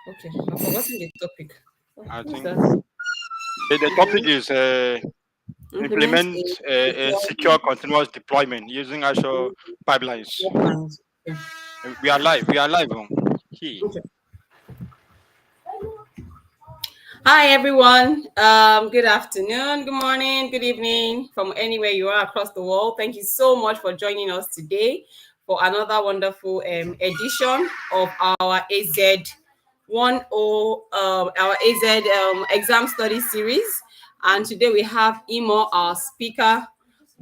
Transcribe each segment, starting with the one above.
Okay, I've forgotten the topic. I Who's think that? the topic is Implement implement a a secure secure continuous deployment using Azure pipelines. pipelines. Okay. We are live. We are live. He. Okay. Hi everyone. Good afternoon, good morning, good evening from anywhere you are across the world. Thank you so much for joining us today for another wonderful edition of our our AZ exam study series. And today we have Imo, our speaker,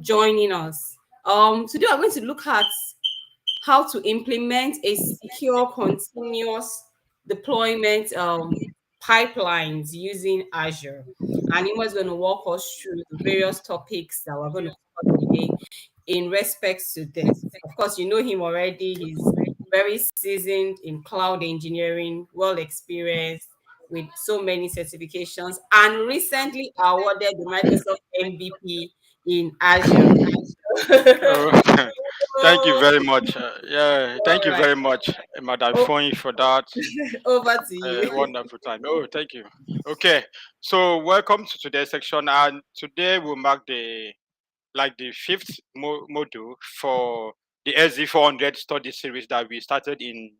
joining us. Today we're going to look at how to implement a secure continuous deployment pipelines using Azure. And Imo is going to walk us through the various topics that we're going to cover today in respects to this. Of course, you know him already. He's very seasoned in cloud engineering, well experienced with so many certifications, and recently awarded the Microsoft MVP in Azure. Oh, thank you very much. Yeah, thank All you right. very much, Madam Oh, Foy, for that over to you. wonderful time. Oh, thank you. Okay, so welcome to today's section, and today we'll mark the fifth module for the SZ400 study series that we started in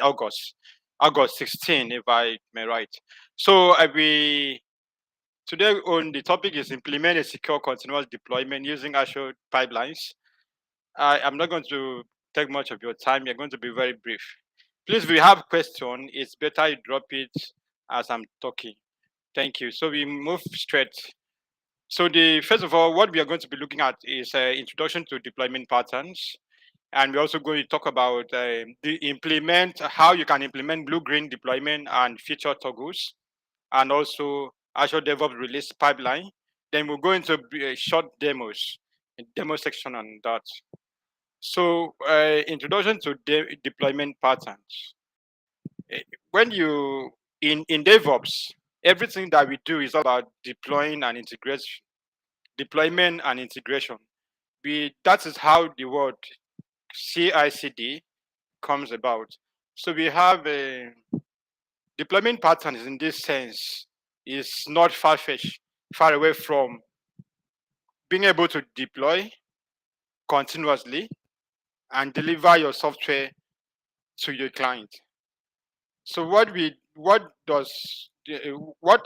August 16, if I may write. So we today on the topic is implement a secure continuous deployment using Azure pipelines. I'm not going to take much of your time. You're going to be very brief. Please, if you have question, it's better you drop it as I'm talking. Thank you. So we move straight. So the first of all, what we are going to be looking at is introduction to deployment patterns, and we're also going to talk about the implement how you can implement blue-green deployment and feature toggles, and also Azure DevOps release pipeline. Then we'll go into short demos, a demo section on that. So, introduction to deployment patterns. When you in DevOps, everything that we do is all about deploying and integration, deployment and integration. We that is how the word CI/CD comes about. So we have a deployment patterns in this sense is not far-fetched, far away from being able to deploy continuously and deliver your software to your client. So what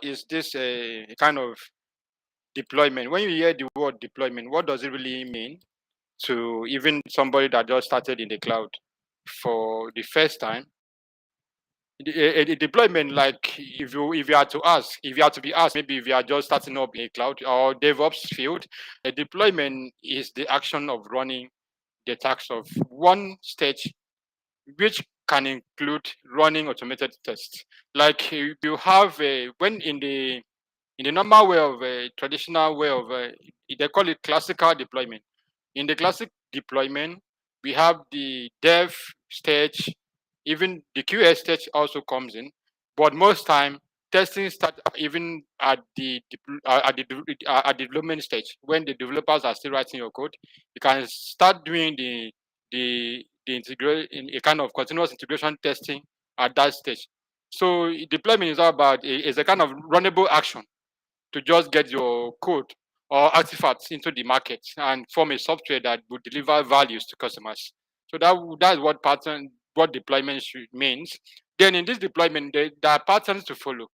is this kind of deployment? When you hear the word deployment, what does it really mean to even somebody that just started in the cloud for the first time? A deployment, like if you are to ask, if you are to be asked, maybe if you are just starting up in a cloud or DevOps field, a deployment is the action of running the tasks of one stage, which can include running automated tests. Like you have when in the normal way of a traditional way of they call it classical deployment. In the classic deployment, we have the dev stage, even the QA stage also comes in, but most time testing start even at the development stage when the developers are still writing your code. You can start doing the integrate in a kind of continuous integration testing at that stage. So deployment is all about is a kind of runnable action to just get your code or artifacts into the market and form a software that would deliver values to customers. So that's what deployment means. Then in this deployment, there are patterns to follow,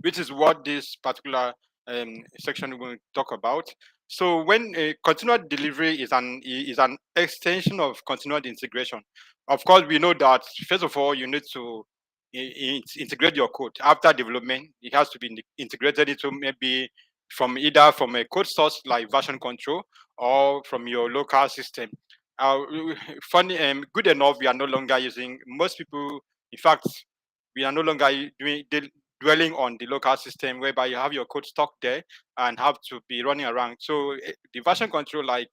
which is what this particular section we're going to talk about. So when a continuous delivery is an extension of continuous integration. Of course, we know that first of all you need to integrate your code after development. It has to be integrated into maybe from a code source like version control or from your local system. Uh, Funny, good enough, we are no longer using most people. In fact, we are no longer dwelling on the local system whereby you have your code stuck there and have to be running around. So the version control like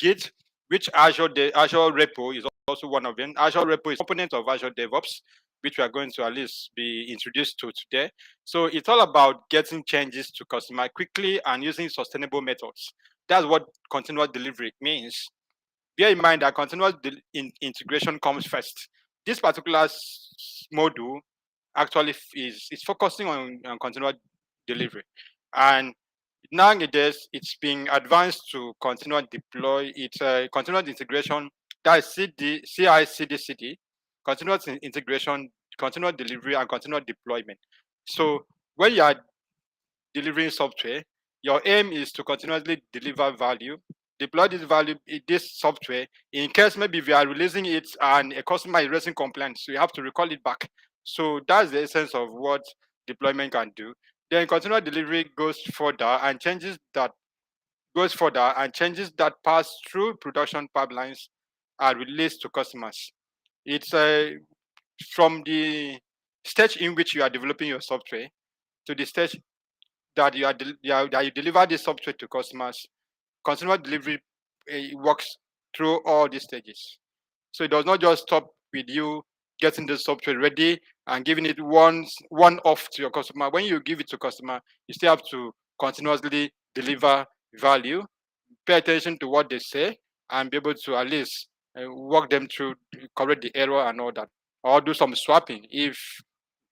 Git, which the Azure repo is also one of them. Azure repo is a component of Azure DevOps, which we are going to at least be introduced to today. So it's all about getting changes to customer quickly and using sustainable methods. That's what continuous delivery means. Bear in mind that continuous integration comes first. This particular module actually is focusing on continuous delivery. And nowadays, it's being advanced to continuous deploy. It's a continuous integration. That is CI/CD, continuous integration, continuous delivery, and continuous deployment. So when you are delivering software, your aim is to continuously deliver value, deploy this value in this software. In case maybe if you are releasing it and a customer is raising complaints, so you have to recall it back. So that's the essence of what deployment can do. Then continuous delivery goes further and changes that pass through production pipelines are released to customers. It's from the stage in which you are developing your software to the stage that that you deliver this software to customers. Consumer delivery works through all these stages. So it does not just stop with you getting the software ready and giving it one off to your customer. When you give it to customer, you still have to continuously deliver value, pay attention to what they say, and be able to at least walk them through, correct the error and all that, or do some swapping if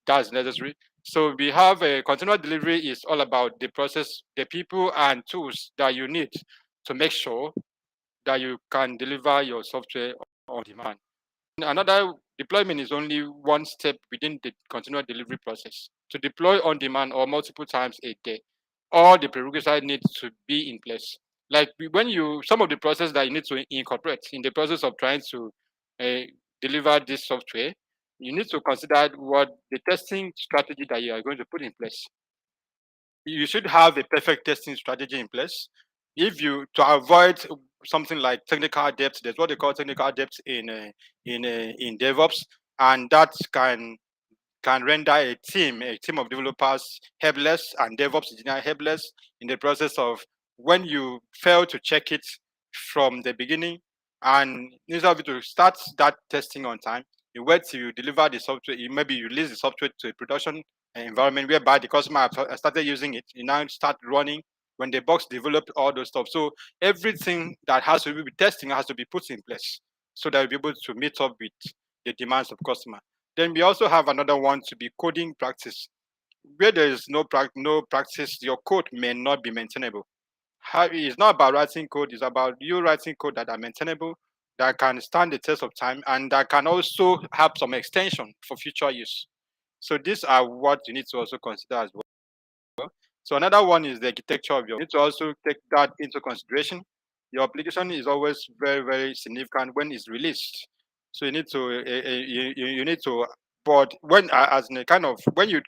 that's necessary. So we have a continuous delivery is all about the process, the people and tools that you need to make sure that you can deliver your software on demand. Another deployment is only one step within the continuous delivery process. To deploy on demand or multiple times a day, all the prerequisites need to be in place. Like when you, some of the process that you need to incorporate in the process of trying to uh, deliver this software, you need to consider what the testing strategy that you are going to put in place. You should have a perfect testing strategy in place. If you to avoid something like technical debt, there's what they call technical debt in DevOps, and that can render a team of developers helpless and DevOps engineer helpless in the process of when you fail to check it from the beginning, and instead of you to start that testing on time, you wait till you deliver the software, you maybe you release the software to a production environment whereby the customer have started using it, you now start running when the box developed all those stuff. So everything that has to be with testing has to be put in place so that you'll be able to meet up with the demands of customer. Then we also have another one to be coding practice. Where there is no practice, your code may not be maintainable. It's not about writing code, it's about you writing code that are maintainable, that can stand the test of time, and that can also have some extension for future use. So these are what you need to also consider as well. So another one is the architecture of your. You need to also take that into consideration. Your application is always very, very significant when it's released. So you need to you need to, but when as in a kind of when you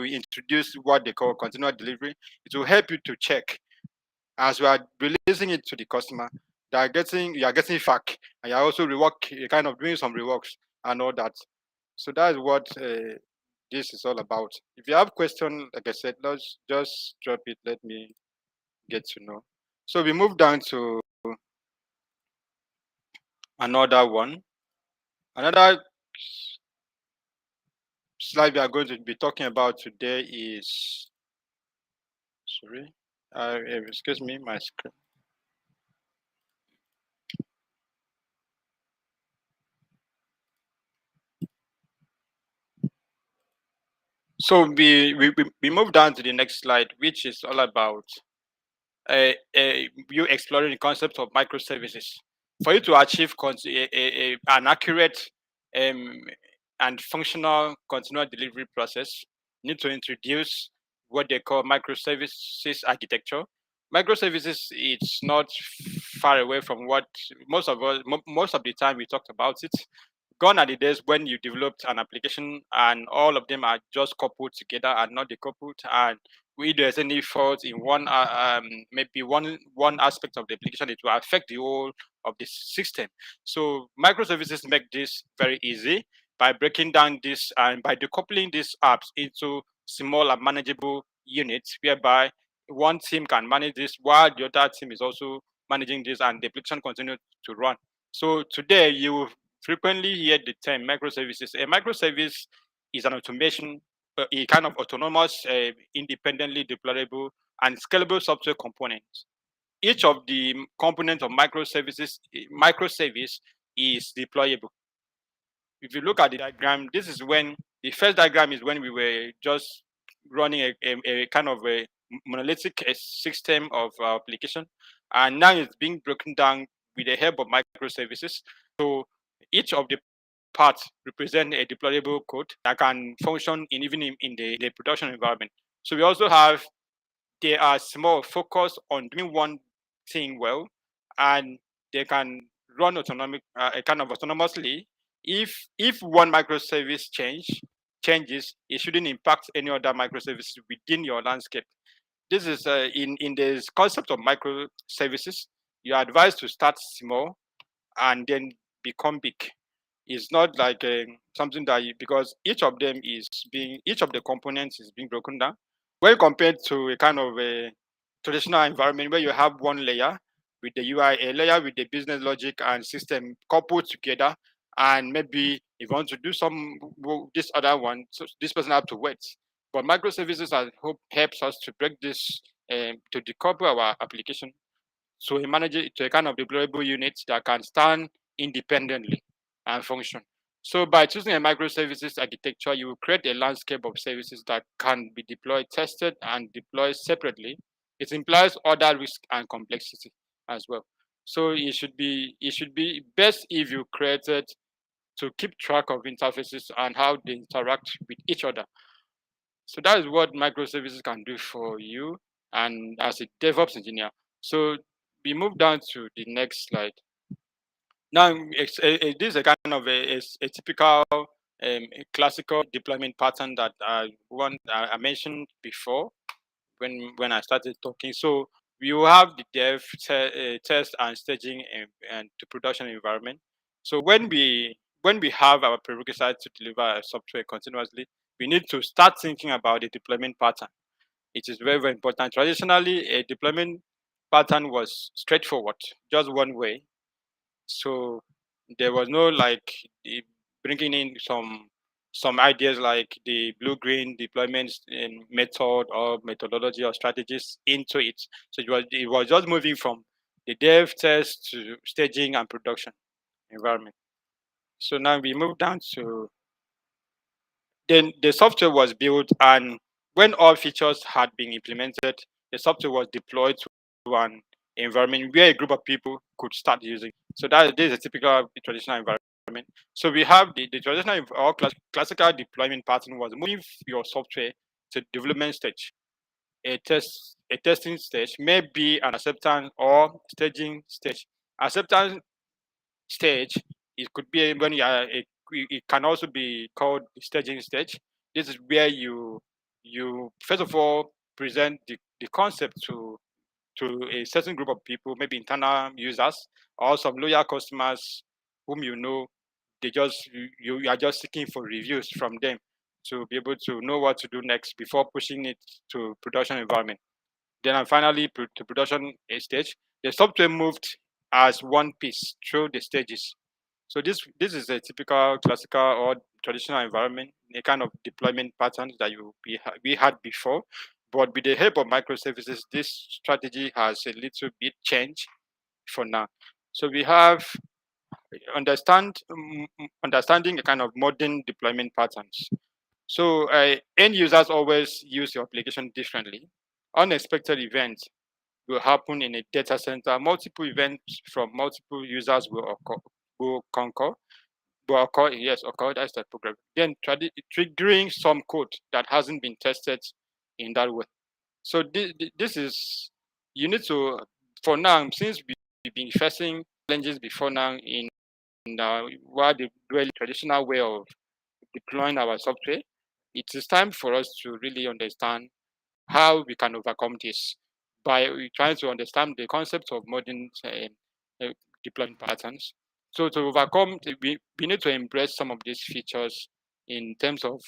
introduce what they call continuous delivery, it will help you to check as you are releasing it to the customer. You are getting feedback, and you are also you're kind of doing some reworks and all that. So that is what this is all about. If you have question, like I said, let's just drop it. Let me get to know. So we move down to another one. Another slide we are going to be talking about today is, sorry, excuse me, my screen. So we move down to the next slide, which is all about you exploring the concept of microservices. For you to achieve an accurate um, and functional continuous delivery process, you need to introduce what they call microservices architecture. Microservices, it's not far away from what most of the time we talked about it. Gone are the days when you developed an application and all of them are just coupled together and not decoupled, and if there's any fault in maybe one aspect of the application, it will affect the whole of the system. So microservices make this very easy by breaking down this and by decoupling these apps into small and manageable units, whereby one team can manage this while the other team is also managing this, and the application continues to run. So today you will frequently hear the term microservices. A microservice is an automation, a kind of autonomous, independently deployable, and scalable software component. Each of the components of microservice is deployable. if you look at the diagram, this is when the first diagram is when we were just running a kind of a monolithic system of application, and now it's being broken down with the help of microservices. So each of the parts represent a deployable code that can function even in the production environment. So we also have, they are small, focused on doing one thing well, and they can run kind of autonomously. If one microservice changes, it shouldn't impact any other microservices within your landscape. This is in this concept of microservices. You are advised to start small and then become big. It's not like something that because each of the components is being broken down. When compared to a kind of a traditional environment where you have one layer with the UI, a layer with the business logic and system coupled together, and maybe if you want to do this other one, so this person have to wait. But microservices helps us to break this, to decouple our application, so he manages it to a kind of deployable unit that can stand independently and function. So by choosing a microservices architecture, you will create a landscape of services that can be deployed, tested, and deployed separately. It implies other risk and complexity as well. So it should be best if you created to keep track of interfaces and how they interact with each other. So that is what microservices can do for you and as a DevOps engineer. So we move down to the next slide. Now, this is a kind of a typical, a classical deployment pattern that I mentioned before when I started talking. So you have the test and staging and to production environment. So when we have our prerequisites to deliver our software continuously, we need to start thinking about the deployment pattern. It is very, very important. Traditionally, a deployment pattern was straightforward, just one way. So there was no like bringing in some ideas like the blue green deployment method or methodology or strategies into it. So it was just moving from the dev test to staging and production environment. So now we move down to, then the software was built, and when all features had been implemented, the software was deployed to an environment where a group of people could start using. So this is a typical traditional environment. So we have the traditional or classical deployment pattern was moving your software to development stage, a testing stage, maybe an acceptance or staging stage. Acceptance stage, it could be when you are it can also be called the staging stage. This is where you first of all present the concept to a certain group of people, maybe internal users or some loyal customers whom you know. You are just seeking for reviews from them to be able to know what to do next before pushing it to production environment. Then and finally to production stage, the software moved as one piece through the stages. So this is a typical classical or traditional environment, a kind of deployment patterns that we had before. But with the help of microservices, this strategy has a little bit changed for now. So we have understanding a kind of modern deployment patterns. So end users always use your application differently. Unexpected events will happen in a data center. Multiple events from multiple users will concur. Will occur, yes, occur. That's the program. Then triggering some code that hasn't been tested in that way. So this is, you need to, for now, since we've been facing challenges before now in what the really traditional way of deploying our software, it is time for us to really understand how we can overcome this by trying to understand the concept of modern deployment patterns. So to overcome, we need to embrace some of these features in terms of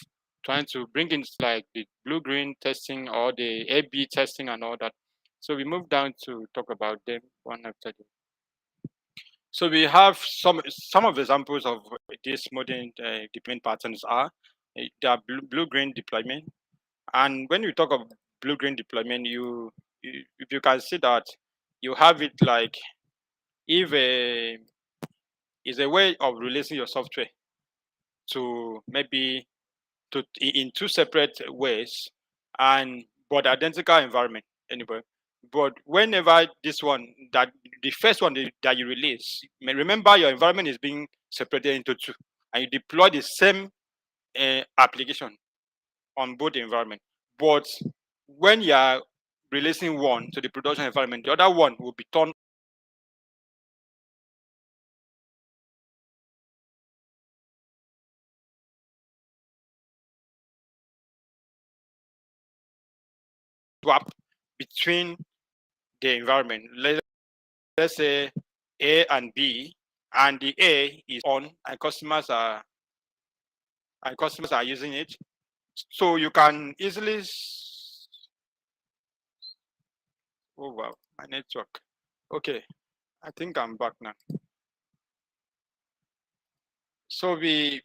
trying to bring in like the blue-green testing or the A/B testing and all that. So we move down to talk about them one after the. So we have some of the examples of these modern deployment patterns are they are blue-green deployment. And when you talk of blue-green deployment, if you can see that you have it like if a is a way of releasing your software. to maybe in two separate ways, and but identical environment anyway. But whenever this one that the first one that you release, remember your environment is being separated into two, and you deploy the same application on both environment. But when you are releasing one to the production environment, the other one will be turned swap between the environment. Let's say A and B, and the A is on, and customers are using it. So you can easily. Oh wow, my network. Okay, I think I'm back now. So we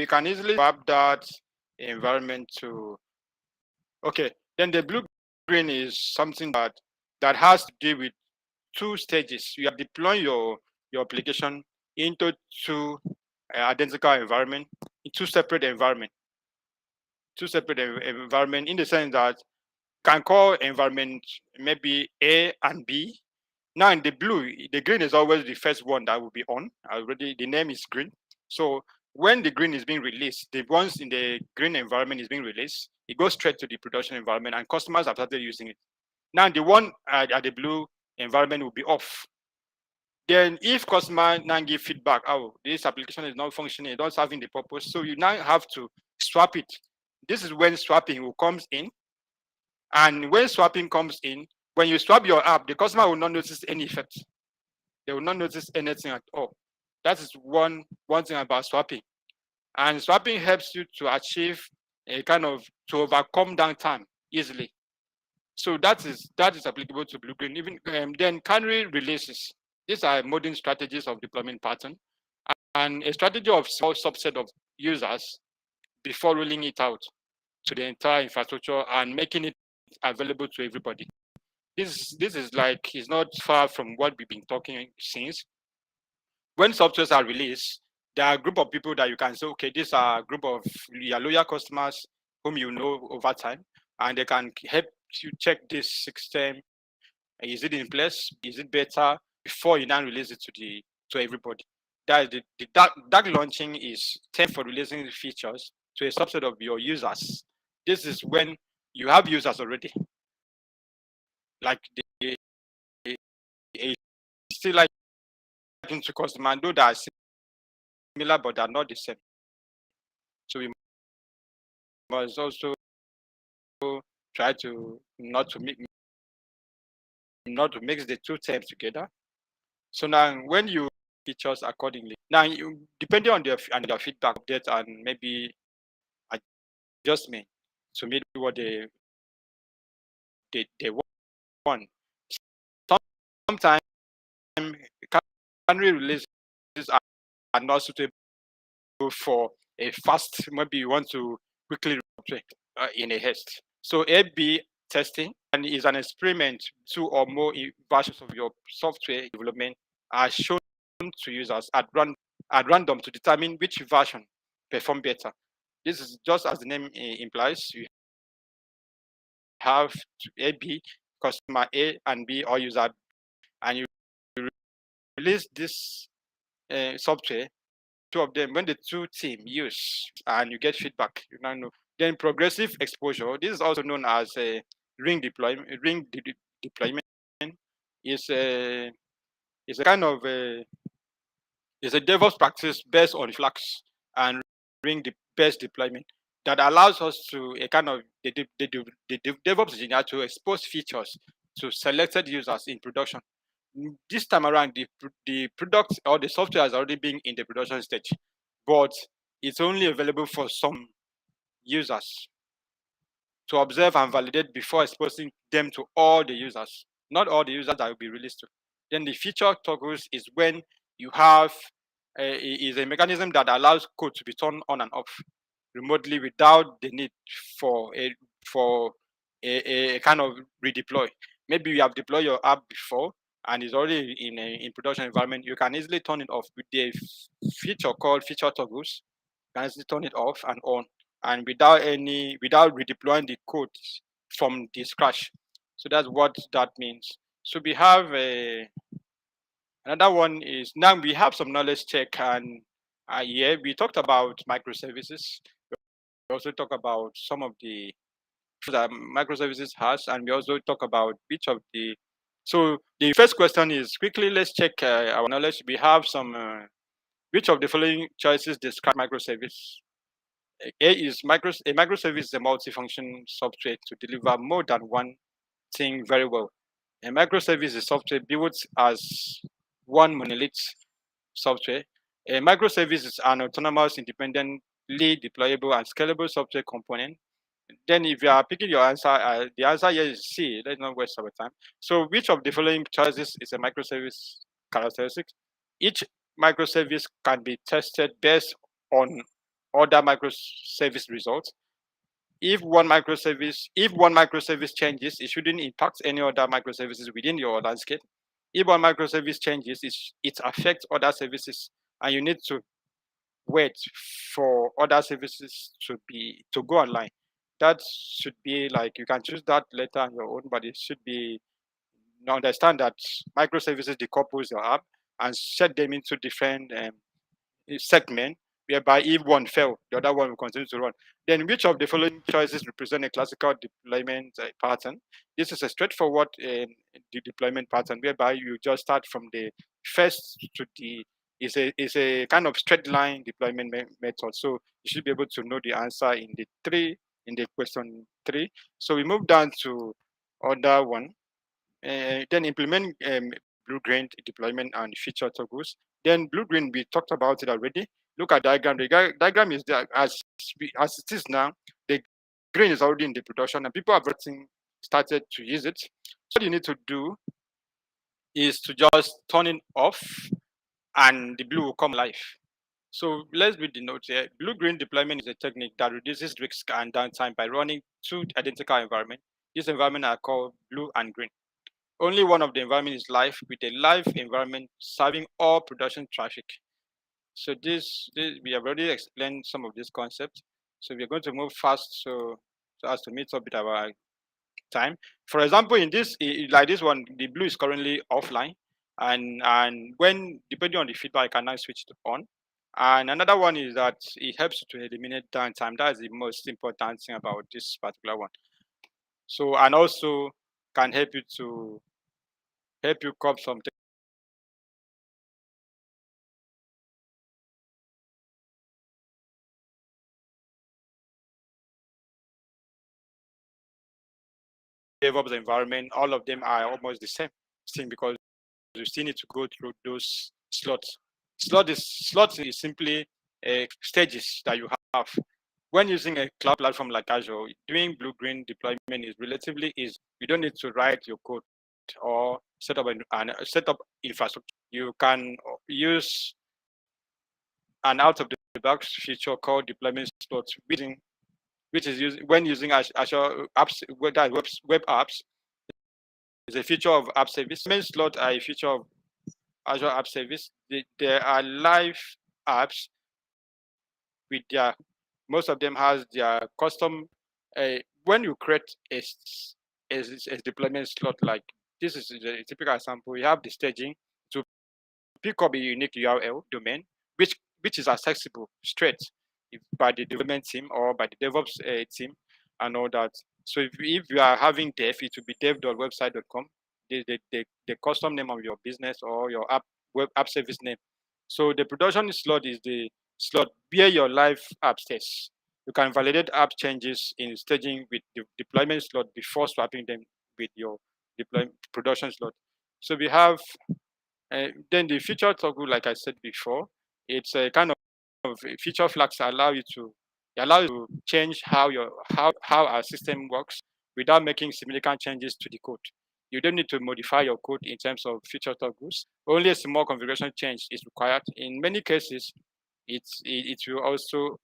can easily swap that environment to. Okay, then the blue green is something that has to do with two stages. You are deploying your application into two identical environment, in two separate environment, in the sense that can call environment maybe A and B. Now in the blue, the green is always the first one that will be on. Already the name is green. So when the green is being released, the ones in the green environment is being released, it goes straight to the production environment, and customers have started using it. Now the one at the blue environment will be off. Then if customer now give feedback, oh, this application is not functioning, it's not serving the purpose, so you now have to swap it. This is when swapping will comes in. And when swapping comes in, when you swap your app, the customer will not notice any effect. They will not notice anything at all. That is one thing about swapping. And swapping helps you to achieve a kind of to overcome downtime easily. So that is applicable to blue green. Even then canary releases. These are modern strategies of deployment pattern, and a strategy of small subset of users before rolling it out to the entire infrastructure and making it available to everybody. This is like it's not far from what we've been talking since. When softwares are released, there are a group of people that you can say, okay, these are a group of your loyal customers whom you know over time, and they can help you check this system. Is it in place? Is it better before you now release it to everybody? That is the dark launching is time for releasing the features to a subset of your users. This is when you have users already, like a still like into customer, though they are similar but they are not the same. So we must also try to not to mix the two terms together. So now when you features accordingly, now you depending on their feedback, update, and maybe adjustment to meet what they want. Sometimes country releases are not suitable for a fast. Maybe you want to quickly in a haste. So A/B testing and is an experiment. Two or more versions of your software development are shown to users at random to determine which version perform better. This is just as the name implies. You have A/B, customer A and B, or user, and you release this software. Two of them, when the two team use and you get feedback, you now know. Then progressive exposure. This is also known as a ring deployment. Deployment is a kind of is a DevOps practice based on flags and ring the best deployment that allows us to a kind of the DevOps engineer to expose features to selected users in production. This time around, the product or the software has already been in the production stage, but it's only available for some users to observe and validate before exposing them to all the users, not all the users that will be released to. Then the feature toggles is when you have is a mechanism that allows code to be turned on and off remotely without the need for for a kind of redeploy. Maybe you have deployed your app before and it's already in production environment. You can easily turn it off with the feature called feature toggles. can easily turn it off and on, and without redeploying the code from the scratch. So that's what that means. So we have another one is now we have some knowledge check, and yeah, we talked about microservices. We also talk about some of the that microservices has, and we also talk about which of the. So the first question is quickly. Let's check our knowledge. We have some. Which of the following choices describe microservice? A is a microservice is a multifunction software to deliver more than one thing very well. A microservice is software built as one monolith software. A microservice is an autonomous, independently deployable, and scalable software component. Then, if you are picking your answer, the answer here is C. Let's not waste our time. So, which of the following choices is a microservice characteristic? Each microservice can be tested based on other microservice results. If one microservice changes, it shouldn't impact any other microservices within your landscape. If one microservice changes, it affects other services, and you need to wait for other services to go online. That should be like you can choose that later on your own, but it should be understand that microservices decouples your app and set them into different segment whereby if one fail, the other one will continue to run. Then which of the following choices represent a classical deployment pattern? This is a straightforward deployment pattern whereby you just start from the first to the is a kind of straight line deployment method. So you should be able to know the answer in the question 3. So we move down to other one. Then implement blue-green deployment and feature toggles. Then blue-green, we talked about it already. Look at diagram. The diagram is there as it is now. The green is already in the production, and people have started to use it. So what you need to do is to just turn it off, and the blue will come alive. So let's read the note here. Blue-green deployment is a technique that reduces risk and downtime by running two identical environments. These environments are called blue and green. Only one of the environment is live, with a live environment serving all production traffic. So this we have already explained some of these concepts. So we're going to move fast so as to meet up with our time. For example, in this like this one, the blue is currently offline, and when depending on the feedback, I can now switch it on. And another one is that it helps you to eliminate downtime. That is the most important thing about this particular one. So and also can help you curb some Devops environment. All of them are almost the same thing because you still need to go through those slots. Slots is simply stages that you have. When using a cloud platform like Azure, doing blue-green deployment is relatively easy. You don't need to write your code or set up infrastructure. You can use an out-of-the-box feature called deployment slots, which is used when using Azure apps, web apps. Is a feature of app service. Main slot are a feature of Azure App Service. There are live apps with their most of them has their custom. When you create a deployment slot like this is a typical example. You have the staging to pick up a unique URL domain, which is accessible straight by the development team or by the DevOps team and all that. So if you are having dev, it will be dev.website.com, the custom name of your business or your web app service name. So the production slot is the slot where your live app stays. You can validate app changes in staging with the deployment slot before swapping them with your production slot. So we have then the feature toggle, like I said before, it's a kind of feature flags that allow you to change how our system works without making significant changes to the code. You don't need to modify your code in terms of feature toggles. Only a small configuration change is required. In many cases, it will also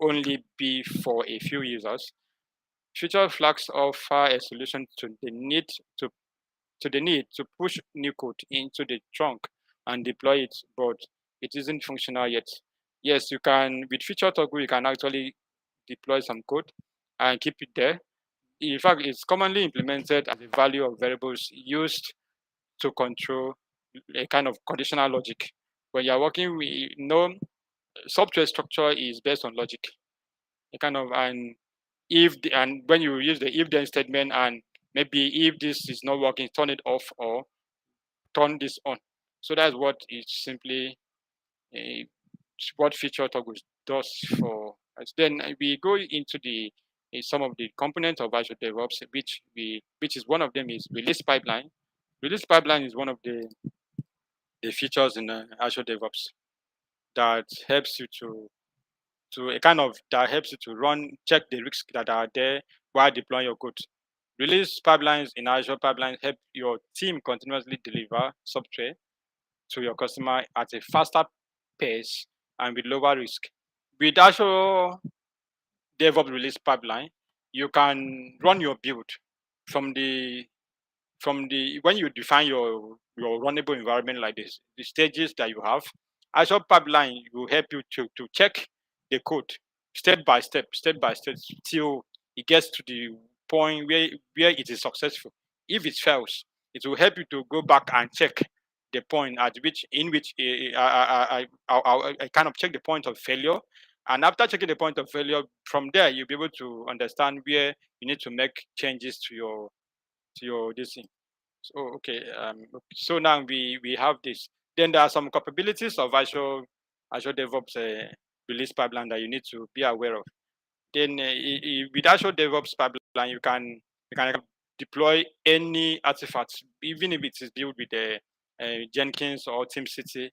only be for a few users. Feature flags offer a solution to to the need to push new code into the trunk and deploy it, but it isn't functional yet. Yes, you can with feature toggle, you can actually deploy some code and keep it there. In fact, it's commonly implemented as a value of variables used to control a kind of conditional logic. When you're working with no software structure is based on logic. A kind of and and when you use the if then statement and maybe if this is not working, turn it off or turn this on. So that's what it simply uh, what feature toggles does for us. Then we go into the some of the components of Azure DevOps, which is one of them is release pipeline. Release pipeline is one of the features in Azure DevOps that helps you to a kind of that helps you to run check the risks that are there while deploying your code. Release pipelines in Azure pipelines help your team continuously deliver software to your customer at a faster pace and with lower risk. With Azure DevOps release pipeline, you can run your build from the when you define your runnable environment like this, the stages that you have. Azure pipeline will help you to check the code step by step till it gets to the point where it is successful. If it fails, it will help you to go back and check the point at which in which I kind of check the point of failure. And after checking the point of failure, from there you'll be able to understand where you need to make changes to your this thing. So okay, so now we have this. Then there are some capabilities of Azure DevOps release pipeline that you need to be aware of. Then with Azure DevOps pipeline, you can deploy any artifacts, even if it is built with Jenkins or TeamCity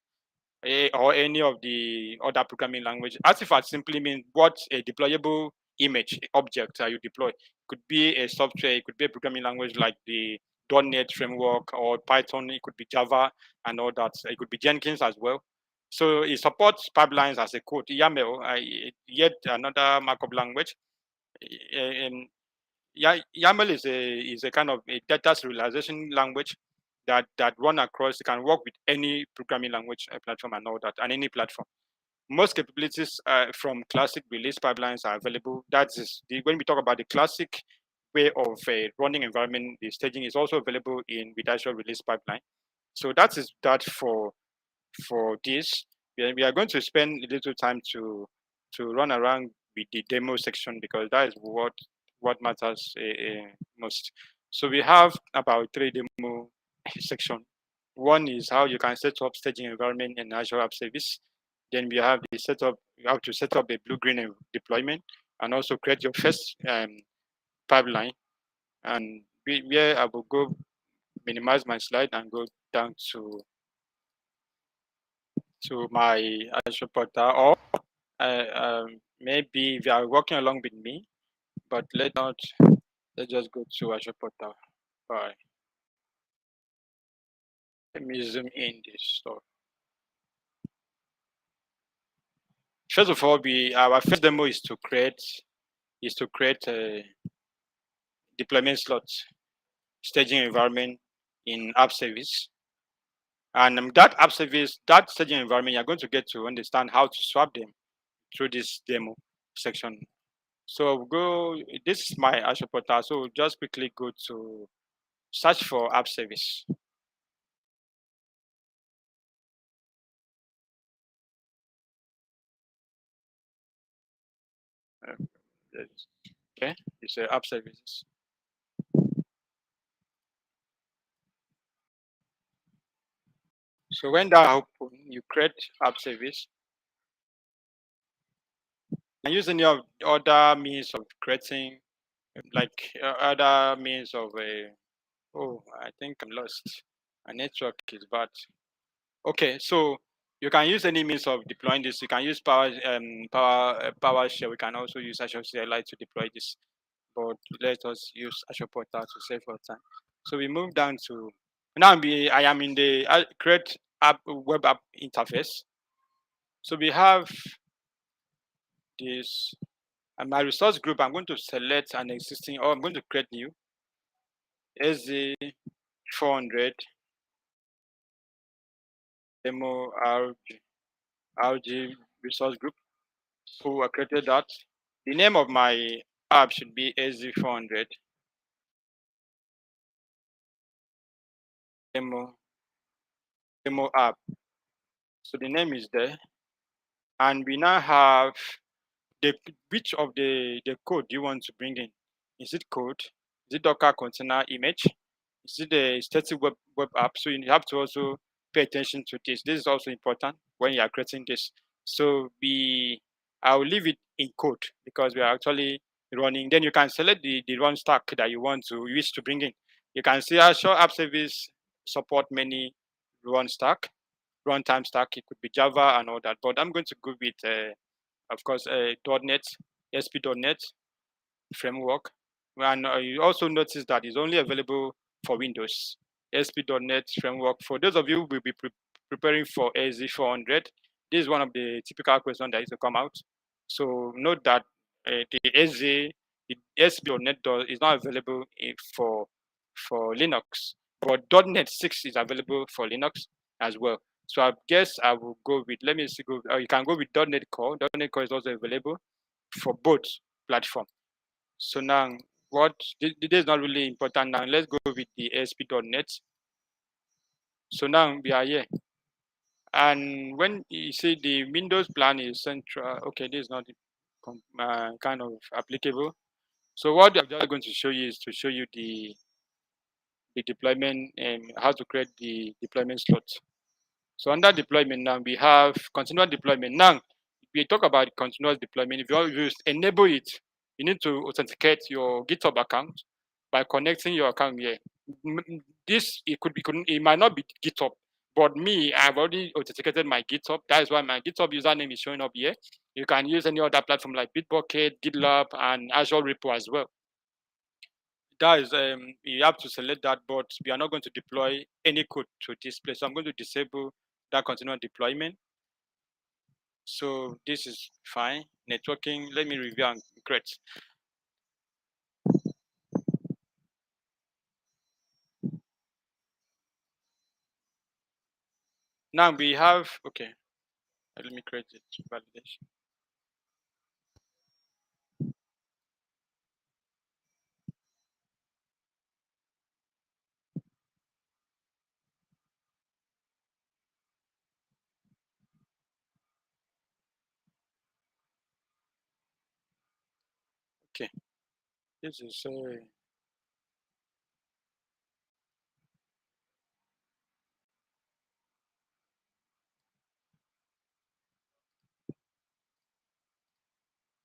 or any of the other programming language. Artifact simply means what a deployable image object that you deploy. Could be a software, it could be a programming language like the .NET framework or Python. It could be Java and all that. It could be Jenkins as well. So it supports pipelines as a code. YAML, yet another markup language. And YAML is a kind of a data serialization language that run across. It can work with any programming language platform and all that, and any platform. Most capabilities from classic release pipelines are available. That is when we talk about the classic way of running environment, the staging is also available in with Azure release pipeline. So that is that for this. We are going to spend a little time to run around with the demo section because that is what matters most. So we have about three demo section. One is how you can set up staging environment in Azure App Service. Then we have the setup, how to set up a blue-green deployment and also create your first pipeline. And where I will go minimize my slide and go down to my Azure portal, or maybe if you are working along with me, but let's just go to Azure portal. All right. Let me zoom in this. So first of all, our first demo is to create a deployment slots staging environment in app service. And that app service, that staging environment, you're going to get to understand how to swap them through this demo section. So this is my Azure portal. So just quickly go to search for app service. Okay, it's app services. So when that open, you create app service and use any of other means of creating, like other means of oh, I think I'm lost. My network is bad. Okay, so you can use any means of deploying this. You can use PowerShell. We can also use Azure CLI to deploy this. But let us use Azure Portal to save our time. So we move down to now. I am in the create app web app interface. So we have this my resource group. I'm going to select an existing, or I'm going to create new SZ 400 demo RG resource group who created that. The name of my app should be AZ400 demo app. So the name is there, and we now have which of the code you want to bring in. Is it code? Is it Docker container image? Is it a static web app? So you have to also pay attention to this. This is also important when you are creating this. So I'll leave it in code because we are actually running. Then you can select the run stack that you want to use to bring in. You can see Azure App Service support many run stack, runtime stack. It could be Java and all that. But I'm going to go with of course, .NET, ASP.NET framework. And you also notice that it's only available for Windows. ASP.NET framework. For those of you who will be preparing for AZ400, this is one of the typical questions that is to come out. So note that the ASP.NET is not available for Linux, but .NET 6 is available for Linux as well. So I guess I will go with, let me see, you can go with .NET Core. .NET Core is also available for both platforms. So now, this is not really important now. Let's go with the ASP.NET. So now we are here. And when you see the Windows plan is central, okay, this is not kind of applicable. So what I'm just going to show you is to show you the deployment and how to create the deployment slot. So under deployment now, we have continuous deployment. Now, we talk about continuous deployment. If you enable it, you need to authenticate your GitHub account by connecting your account here. This, it might not be GitHub, but me, I've already authenticated my GitHub. That is why my GitHub username is showing up here. You can use any other platform like Bitbucket, GitLab, and Azure Repo as well. That is, you have to select that, but we are not going to deploy any code to this place. So I'm going to disable that continuous deployment. So this is fine. Networking, let me review and create. Now we have, okay, let me create it, validation. Okay, this is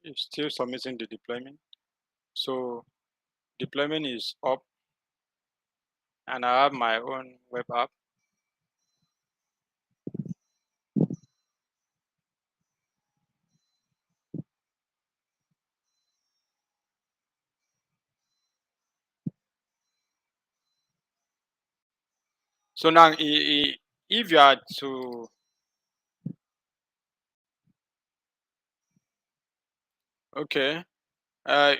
it's still submitting the deployment. So deployment is up, and I have my own web app. So now, if you are to, okay,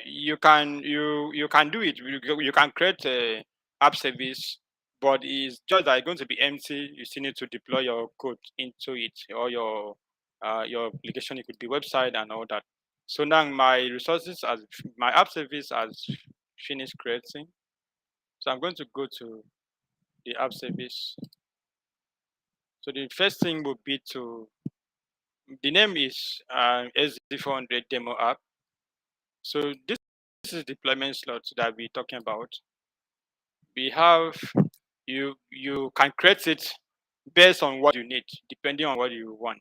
you can do it. You can create a app service, but it's just that it's going to be empty. You still need to deploy your code into it, or your application. It could be website and all that. So now my app service has finished creating. So I'm going to go to the app service. So the first thing would be the name is AZ400 demo app. So this is deployment slot that we're talking about. We have, you can create it based on what you need, depending on what you want.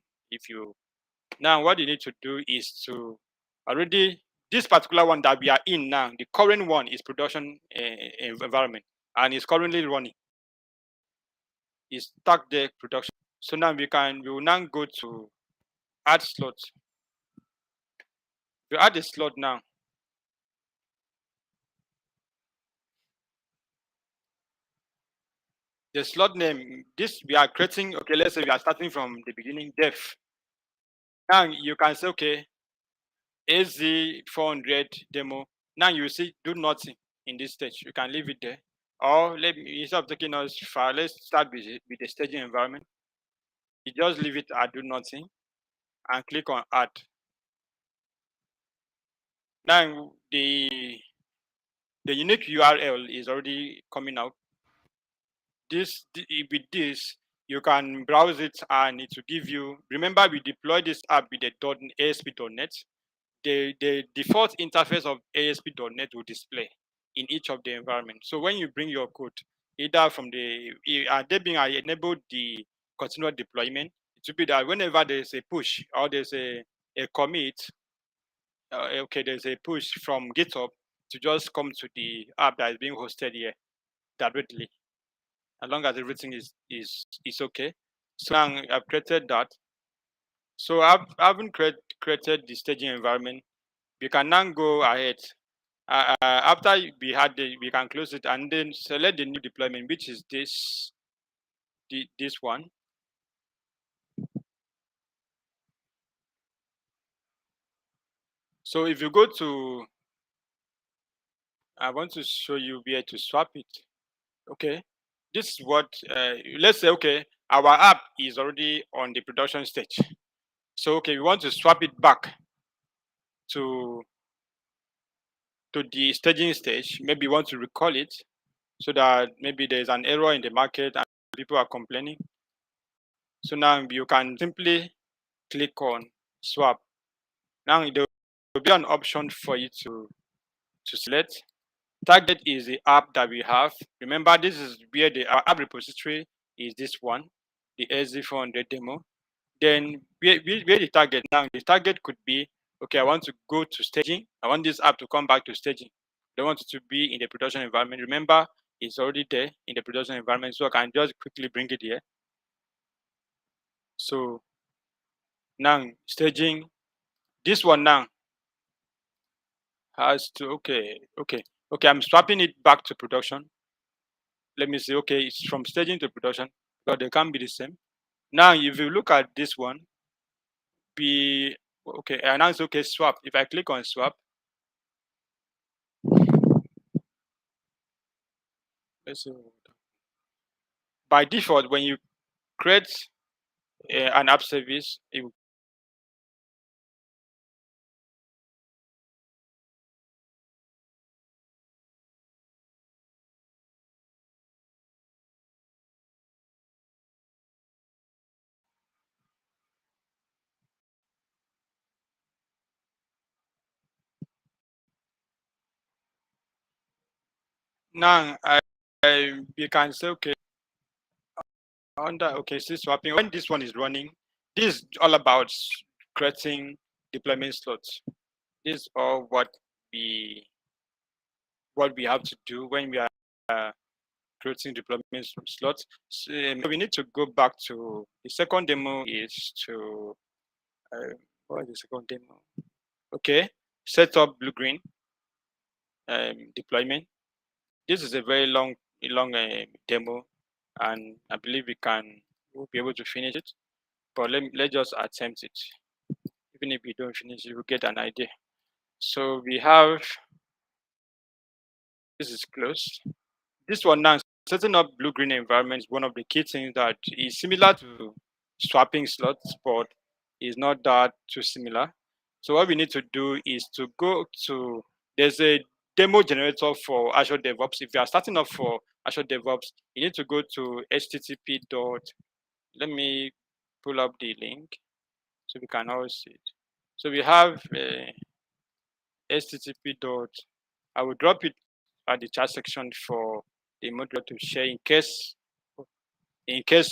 Now what you need to do is to already, this particular one that we are in now, the current one is production environment, and it's currently running. It's stuck there, production. So now we will now go to add slot. We add a slot now. The slot name, this we are creating, okay, let's say we are starting from the beginning, def. Now you can say, okay, AZ400 demo. Now you see, do nothing in this stage. You can leave it there. Or instead of taking us far, let's start with the staging environment. You just leave it at do nothing. and click on add. Now the unique URL is already coming out. With this, you can browse it and it will give you. Remember, we deployed this app with the ASP.NET. The default interface of ASP.NET will display in each of the environments. So when you bring your code, either from I enabled the continuous deployment, it will be that whenever there's a push or there's a commit, there's a push from GitHub to just come to the app that is being hosted here directly, as long as everything is okay. So now I've created that. So I've created the staging environment. We can now go ahead. After we can close it and then select the new deployment, which is this one. So if you go to, I want to show you where to swap it. Okay, this is what, let's say, okay, our app is already on the production stage. So, okay, we want to swap it back to the staging stage. Maybe you want to recall it so that maybe there's an error in the market and people are complaining. So now you can simply click on swap. Now there will be an option for you to select. Target is the app that we have. Remember, this is where our app repository is this one, the SZ400 demo. Then where the target now, the target could be, okay, I want to go to staging. I want this app to come back to staging. I don't want it to be in the production environment. Remember, it's already there in the production environment, so I can just quickly bring it here. So now staging, this one now has to, okay, I'm swapping it back to production. Let me see, okay, it's from staging to production, but they can't be the same. Now, if you look at this one, okay, and now it's okay, swap. If I click on swap, let's see. By default, when you create an app service, now you can say, okay, see swapping. When this one is running, this is all about creating deployment slots. This is all what we have to do when we are creating deployment slots. So, we need to go back to the second demo. Is to what is the second demo? Okay, set up blue green deployment. This is a very long demo, and I believe we'll be able to finish it. But let's just attempt it. Even if we don't finish it, we'll get an idea. So we have, this is closed. This one now, setting up blue-green environment is one of the key things that is similar to swapping slots, but is not that too similar. So what we need to do is to go to, there's a demo generator for Azure Devops. If you are starting up for Azure Devops, you need to go to http dot, let me pull up the link so we can all see it. So we have http dot, I will drop it at the chat section for the moderator to share in case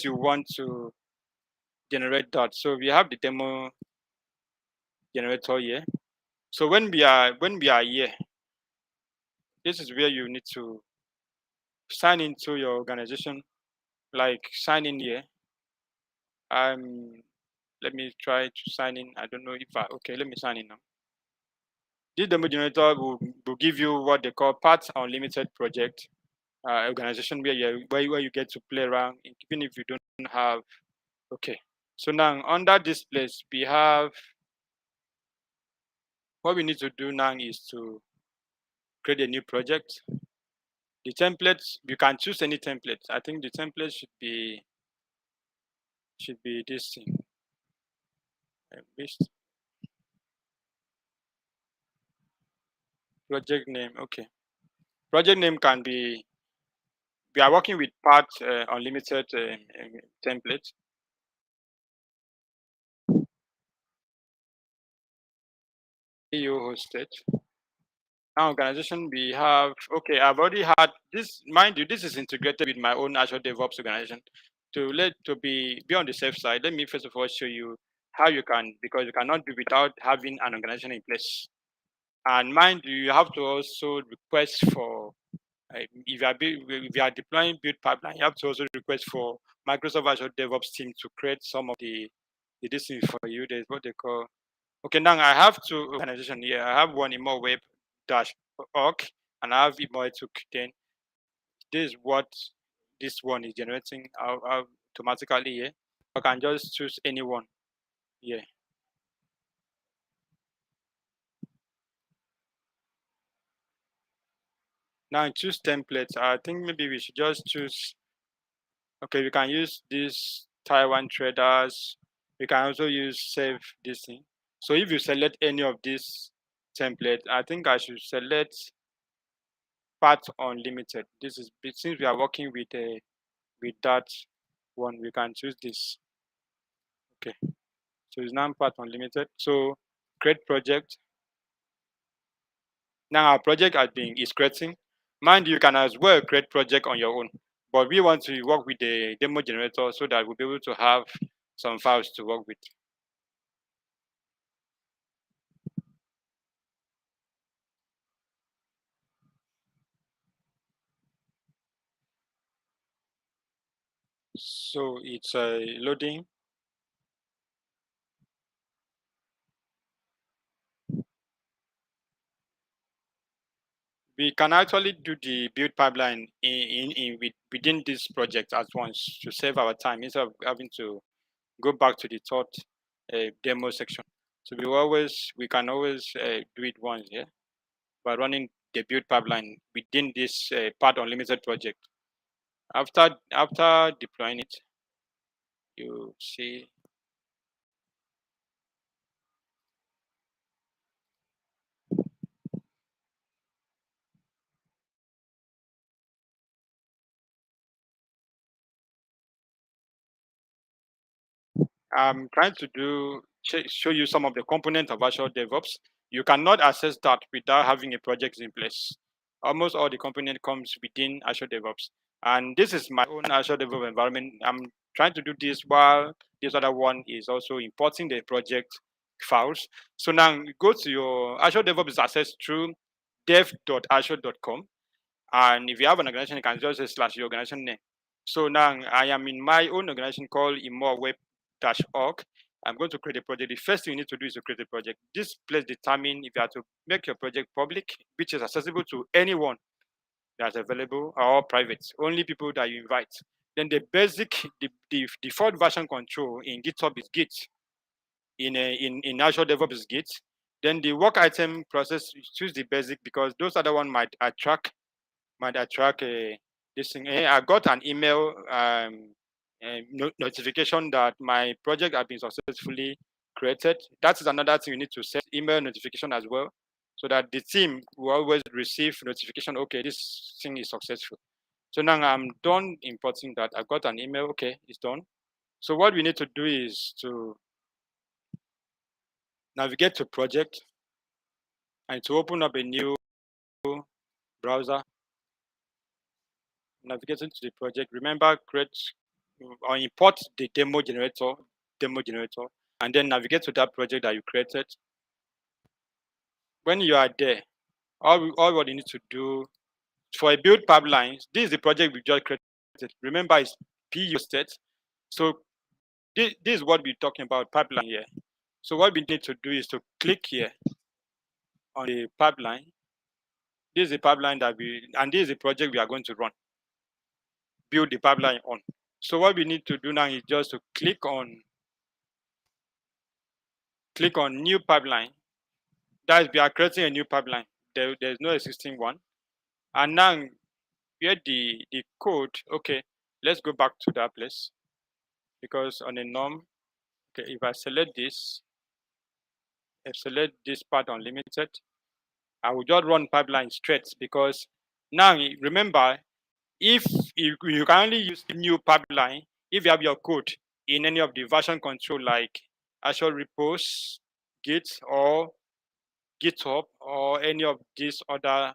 you want to generate that. So we have the demo generator here. So when we are here, this is where you need to sign into your organization, like sign in here. Let me try to sign in. I don't know if okay, let me sign in now. This demo generator will give you what they call Path Unlimited project organization, where you get to play around, even if you don't have. Okay, so now under this place, we have, what we need to do now is to create a new project. The templates, you can choose any template. I think the template should be this thing. List project name. Okay, project name can be. We are working with Part Unlimited template. EU hosted. Now organization we have. Okay, I've already had this. Mind you, this is integrated with my own Azure Devops organization. To be on the safe side, let me first of all show you how you can, because you cannot do without having an organization in place. And mind you, you have to also request for if you are deploying build pipeline, you have to also request for Microsoft Azure DevOps team to create some of the this thing for you. There's what they call. Okay, now I have two organization here. I have one imoweb dash org and I have imoetuk. Then this is what this one is generating automatically here. I can just choose any one here. Now I choose templates. I think maybe we should just choose. Okay, we can use this Taiwan traders. We can also use save this thing. So if you select any of these templates, I think I should select Part Unlimited. This is since we are working with that one, we can choose this. Okay, so it's now Part Unlimited. So create project. Now our project is creating. Mind you can as well create project on your own, but we want to work with the demo generator so that we'll be able to have some files to work with. So it's loading. We can actually do the build pipeline within this project at once to save our time instead of having to go back to the third demo section. So we can always do it once, yeah, by running the build pipeline within this Part Unlimited project. After deploying it, you see. I'm trying to show you some of the components of Azure DevOps. You cannot access that without having a project in place. Almost all the component comes within Azure DevOps. And this is my own Azure DevOps environment. I'm trying to do this while this other one is also importing the project files. So now you go to your Azure DevOps is accessed through dev.azure.com. And if you have an organization, you can just say slash your organization name. So now I am in my own organization called imoweb-org. I'm going to create a project. The first thing you need to do is to create a project. This place determine if you have to make your project public, which is accessible to anyone that's available, or private, only people that you invite. Then the default version control in GitHub is Git. In Azure DevOps is Git. Then the work item process, choose the basic because those other one might attract this thing. I got an email notification that my project has been successfully created. That is another thing you need to set email notification as well, so that the team will always receive notification. Okay, this thing is successful. So now I'm done importing that. I got an email. Okay, it's done. So what we need to do is to navigate to project and to open up a new browser. Navigating to the project, remember create or import the demo generator, and then navigate to that project that you created. When you are there, all what you need to do for a build pipeline, this is the project we just created. Remember, it's PU state. So this is what we're talking about pipeline here. So what we need to do is to click here on the pipeline. This is the pipeline and this is the project we are going to build the pipeline on. So what we need to do now is just to click on new pipeline. That is, we are creating a new pipeline. There's no existing one. And now here the code, okay, let's go back to that place. Because on a norm, okay, if I select this, select this part unlimited. I will just run pipeline straight, because now remember, if you can only use new pipeline if you have your code in any of the version control like Azure repos, Git, or GitHub, or any of these other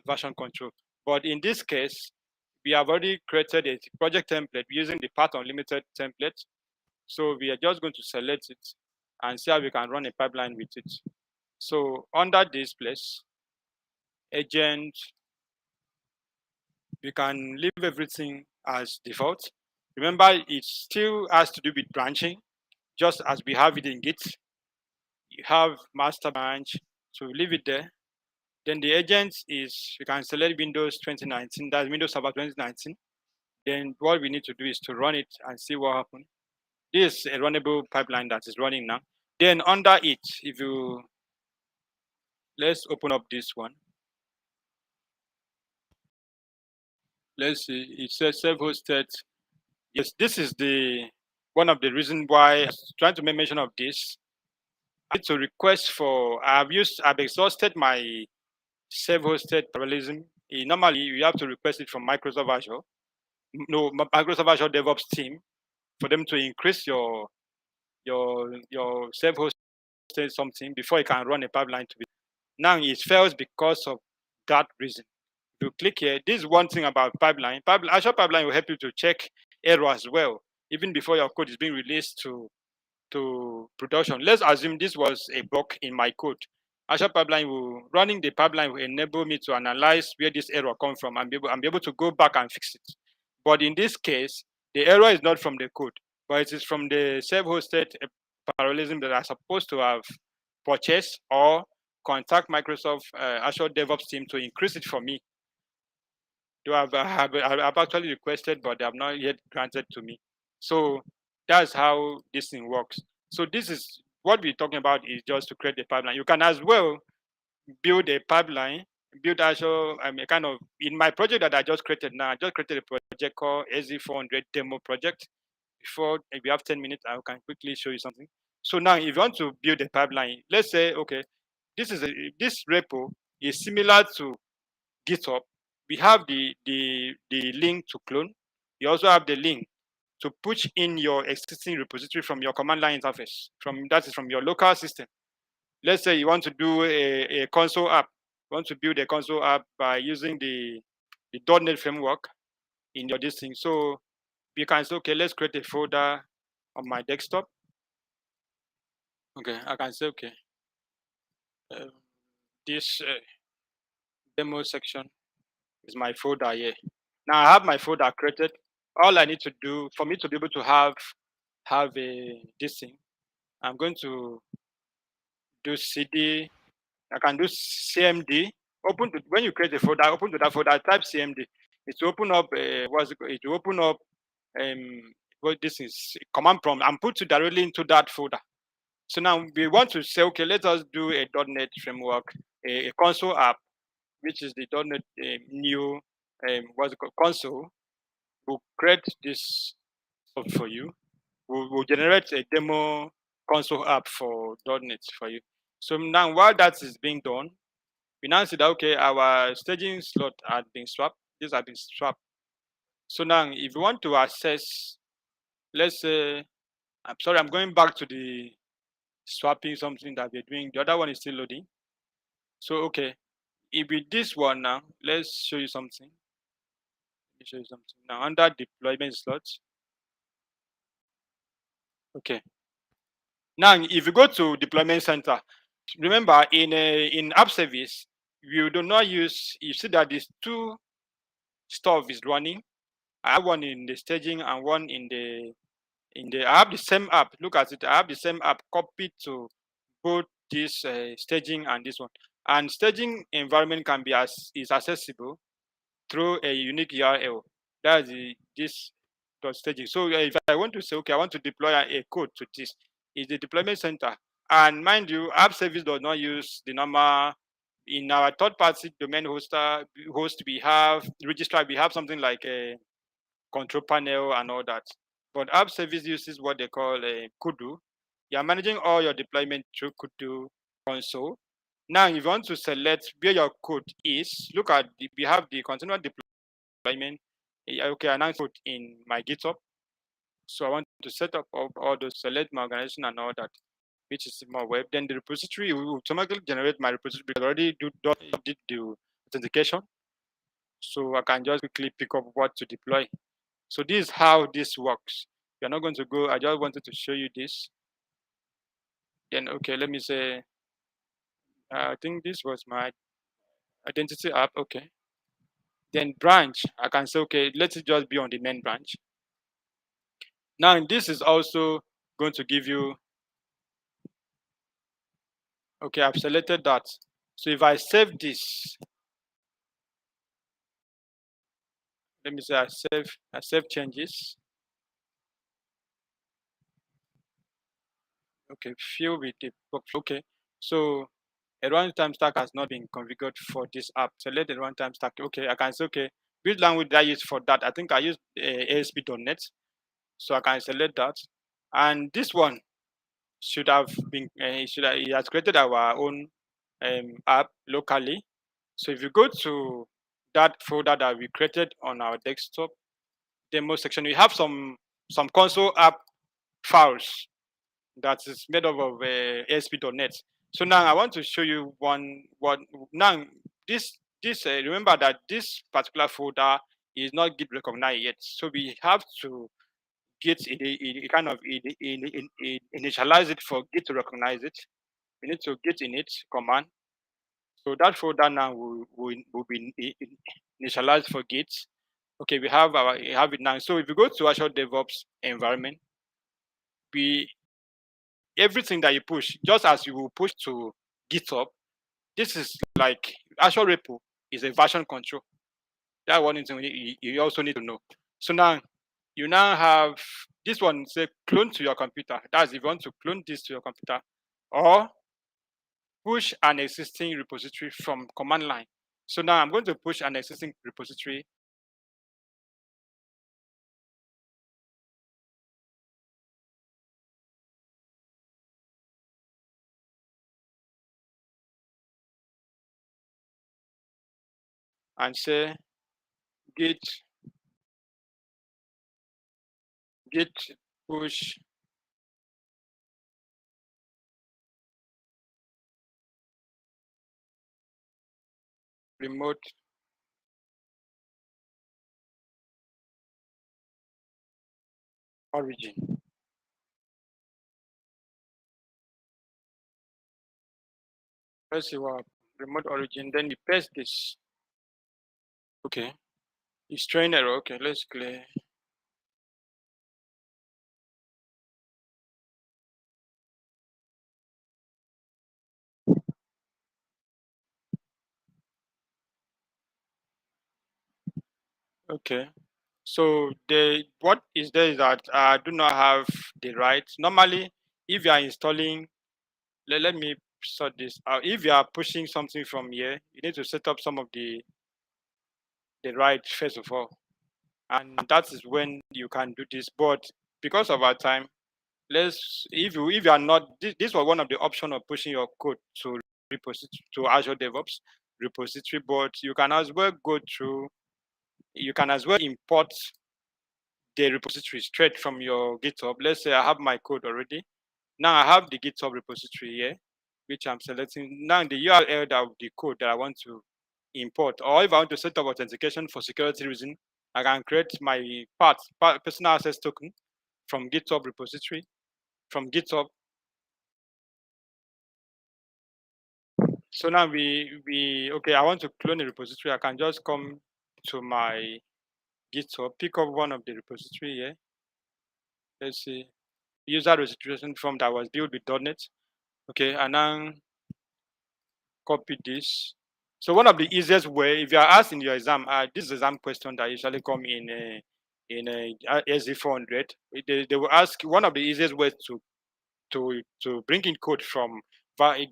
version control. But in this case, we have already created a project template using the Path Unlimited template. So we are just going to select it and see how we can run a pipeline with it. So under this place, agent, we can leave everything as default. Remember, it still has to do with branching, just as we have it in Git. You have master branch, so leave it there. Then the agent is, you can select Windows 2019, that's Windows Server 2019. Then what we need to do is to run it and see what happens. This is a runnable pipeline that is running now. Then under it, if you, let's open up this one. Let's see, it says self-hosted. Yes, this is the one of the reasons why I was trying to make mention of this. I need to request for, I've exhausted my self-hosted parallelism. Normally, you have to request it from Microsoft Azure. No, Microsoft Azure Devops team, for them to increase your self-hosted something before you can run a pipeline to be. Now it fails because of that reason. If you click here, this is one thing about pipeline. Azure Pipeline will help you to check error as well, even before your code is being released to production. Let's assume this was a bug in my code. Azure Pipeline running the pipeline will enable me to analyze where this error comes from and be able to go back and fix it. But in this case, the error is not from the code, but it is from the self-hosted parallelism that are supposed to have purchased or contact Microsoft Azure DevOps team to increase it for me. I've actually requested, but they have not yet granted to me. So that's how this thing works. So this is what we're talking about, is just to create a pipeline. You can as well build a pipeline, build Azure, kind of, in my project that I just created now, I just created a project called AZ400 demo project. Before, if you have 10 minutes, I can quickly show you something. So now if you want to build a pipeline, let's say, okay, this repo is similar to GitHub. We have the link to clone. You also have the link to push in your existing repository from your command line interface. That is from your local system. Let's say you want to do a console app. You want to build a console app by using the .NET framework in your this thing. So you can say, okay, let's create a folder on my desktop. Okay, I can say, okay, this demo section is my folder here. Now I have my folder created. All I need to do for me to be able to have this thing, I'm going to do cd. I can do cmd. When you create a folder, open to that folder, type cmd. It will open up what's it called? It will open up what this is command prompt and put you directly into that folder. So now we want to say, okay, let us do a .NET framework, a console app, which is the .NET new what's it called, console. We'll create this for you. We'll generate a demo console app for .NET for you. So now while that is being done, we now see that, okay, our staging slot had been swapped. These have been swapped. So now if you want to access, let's say, I'm sorry, I'm going back to the swapping something that we're doing. The other one is still loading. So, okay, if with this one now, let's show you something. Let me show you something. Now under deployment slots. Okay. Now, if you go to deployment center, remember in app service, you do not use, you see that these two stuff is running. I have one in the staging and one in the I have the same app. Look at it. I have the same app copied to both this staging and this one. And staging environment can be is accessible through a unique URL. That's this staging. So if I want to say, okay, I want to deploy a code to this, is the deployment center. And mind you, app service does not use the normal. In our third-party domain host, we have registrar, we have something like a control panel and all that. But app service uses what they call a kudu. You are managing all your deployment through kudu. console. Now, if you want to select where your code is, look at we have the continuous deployment. Okay, I now put in my GitHub. So I want to set up all those, select my organization and all that, which is more web. Then the repository will automatically generate my repository because I already did the authentication. So I can just quickly pick up what to deploy. So this is how this works. You're not going to go, I just wanted to show you this. Then, okay, let me say, I think this was my identity app. Okay. Then branch, I can say, okay, let it just be on the main branch. Now, this is also going to give you, okay, I've selected that. So if I save this, let me say I save changes. Okay, fill with the okay. So a runtime stack has not been configured for this app. Select the runtime stack. Okay, I can say, okay, which language I use for that? I think I use ASP.NET. So I can select that. And this one should have been, it has created our own app locally. So if you go to that folder that we created on our desktop demo section, we have some console app files that is made up of ASP.NET. So now I want to show you what now this remember that this particular folder is not Git recognized yet. So we have to Git kind of initialize it for Git to recognize it. We need to Git init command. So that folder now will be initialized for Git. Okay, we have it now. So if you go to Azure Devops environment, we everything that you push, just as you will push to GitHub, this is like Azure repo is a version control. That one is you also need to know. So now you now have this one say clone to your computer. That's if you want to clone this to your computer, or push an existing repository from command line. So now I'm going to push an existing repository. And say git push remote origin. Let's see what remote origin. Then you paste this. Okay, it's train error. Okay, let's clear. Okay. So what is there is that I do not have the rights. Normally, if you are installing, let me sort this out. If you are pushing something from here, you need to set up some of the rights first of all, and that is when you can do this. But because of our time, let's if you are not this was one of the option of pushing your code to repository to Azure DevOps repository, but you can as well go through. You can as well import the repository straight from your GitHub. Let's say I have my code already. Now I have the GitHub repository here, which I'm selecting. Now the URL of the code that I want to import, or if I want to set up authentication for security reason, I can create my personal access token from GitHub repository, from GitHub. So now we okay, I want to clone a repository. I can just come to my GitHub, pick up one of the repository here. Let's see, user registration form that was built with .NET. Okay, and then copy this. So one of the easiest way, if you are asked in your exam, this exam question that usually come in a SE400, they will ask one of the easiest ways to bring in code from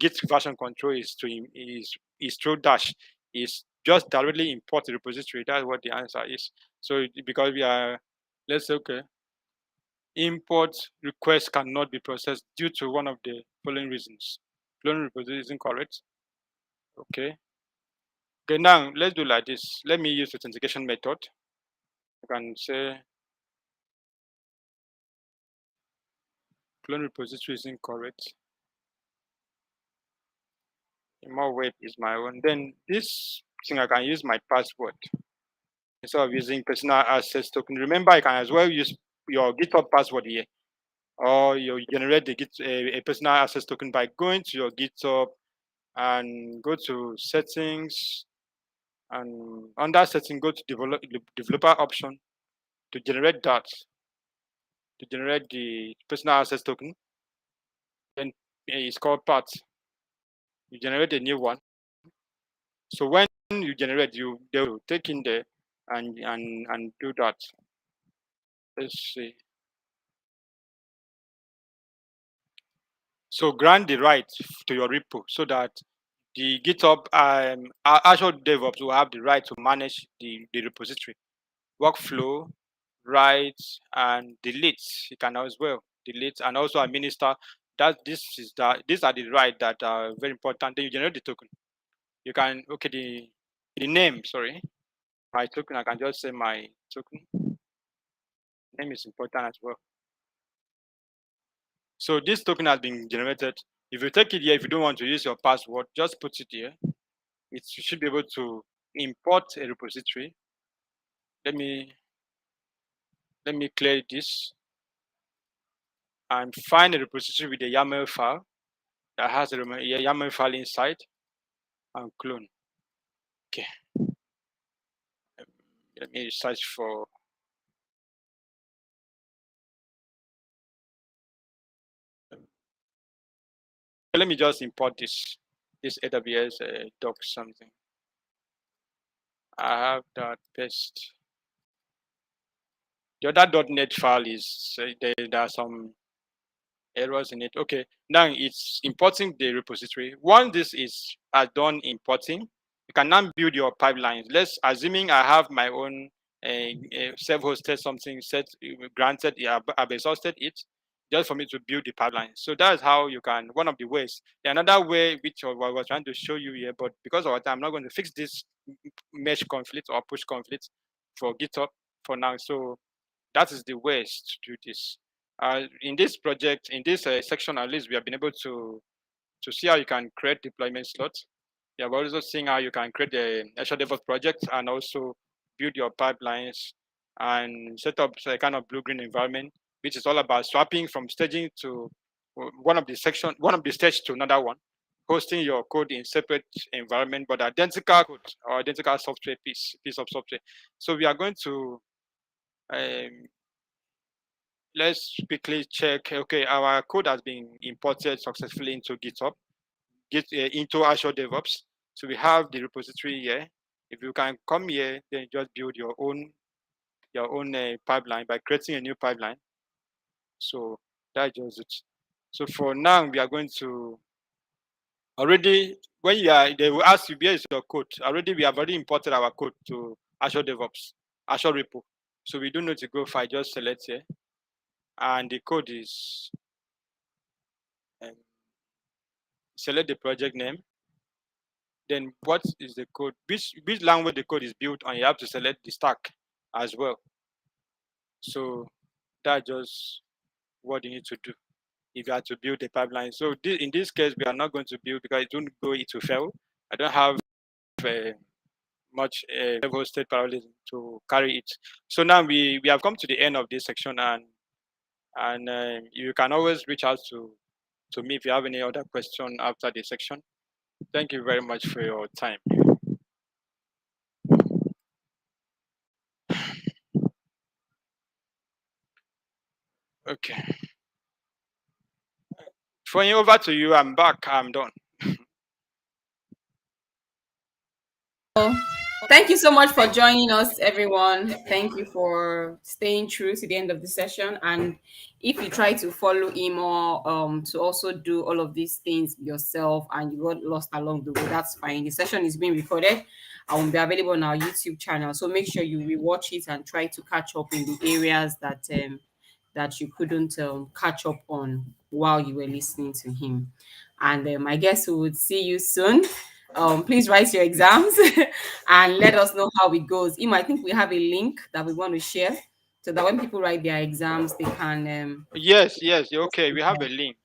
Git version control is through dash, is just directly import the repository. That's what the answer is. So because we are, let's say, okay, import request cannot be processed due to one of the following reasons. Clone repository isn't correct. Okay. Okay, now let's do like this. Let me use authentication method. I can say clone repository is incorrect. More weight is my own. Then this thing I can use my password instead of using personal access token. Remember, I can as well use your GitHub password here, or you generate the a personal access token by going to your GitHub and go to settings, and under setting go to developer option to generate that, to generate the personal access token. Then it's called path. You generate a new one. So when you generate, they will take in there and do that. Let's see. So grant the right to your repo so that the GitHub Azure Devops will have the right to manage the repository, workflow, write and delete. You can as well delete and also administer. These are the right that are very important. Then you generate the token. You can the name. Sorry, my token. I can just say my token name is important as well. So this token has been generated. If you take it here, if you don't want to use your password, just put it here. You should be able to import a repository. Let me clear this and find a repository with a YAML file that has a YAML file inside and clone. Okay. Let me search for. Let me just import this AWS doc something. I have that paste. The other .NET file is there are some errors in it. Okay, now it's importing the repository. Once this is done importing, you can now build your pipelines. Let's assuming I have my own self-hosted something set granted. Yeah, I've exhausted it just for me to build the pipeline. So that's how you can. One of the ways. Another way which I was trying to show you here, but because of our time, I'm not going to fix this mesh conflict or push conflict for GitHub for now. So that is the ways to do this. In this project, in this section at least, we have been able to see how you can create deployment slots. We have also seen how you can create the Azure DevOps project and also build your pipelines and set up a kind of blue-green environment, which is all about swapping from staging to one of the stage to another one, hosting your code in separate environment, but identical code or identical software piece of software. So we are going to um, let's quickly check. Okay, our code has been imported successfully into GitHub, into Azure DevOps. So we have the repository here. If you can come here, then just build your own pipeline by creating a new pipeline. So that's just it. So for now, we are going to already when they will ask you where is your code. We have already imported our code to Azure DevOps, Azure repo. So we don't need to go far. Just select here, and the code is. Select the project name, then what is the code, which language the code is built on. You have to select the stack as well. So that's just what you need to do if you have to build a pipeline. So in this case, we are not going to build because it won't go into fail. I don't have much hosted parallelism to carry it. So now we have come to the end of this section, and you can always reach out to me if you have any other question after this section. Thank you very much for your time. Okay. Throwing over to you. I'm back. I'm done. Thank you so much for joining us, everyone. Thank you for staying true to the end of the session. And if you try to follow him or to also do all of these things yourself and you got lost along the way, that's fine. The session is being recorded and will be available on our YouTube channel. So make sure you rewatch it and try to catch up in the areas that you couldn't catch up on while you were listening to him. And I guess we would see you soon. Please write your exams and let us know how it goes. Imo, I think we have a link that we want to share so that when people write their exams, they can Yes, yes. Okay, we have a link.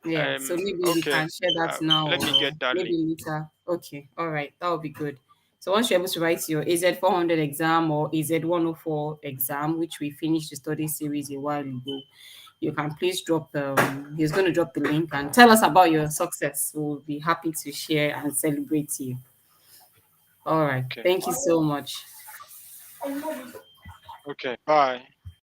yeah, so maybe we Okay. can share that now Let me or get that maybe link. later. Okay, all right, that would be good. So once you're able to write your AZ 400 exam or AZ 104 exam, which we finished the study series a while ago, you can please drop the, he's going to drop the link and tell us about your success. We'll be happy to share and celebrate you. All right, Okay. thank you so much. Okay. Bye.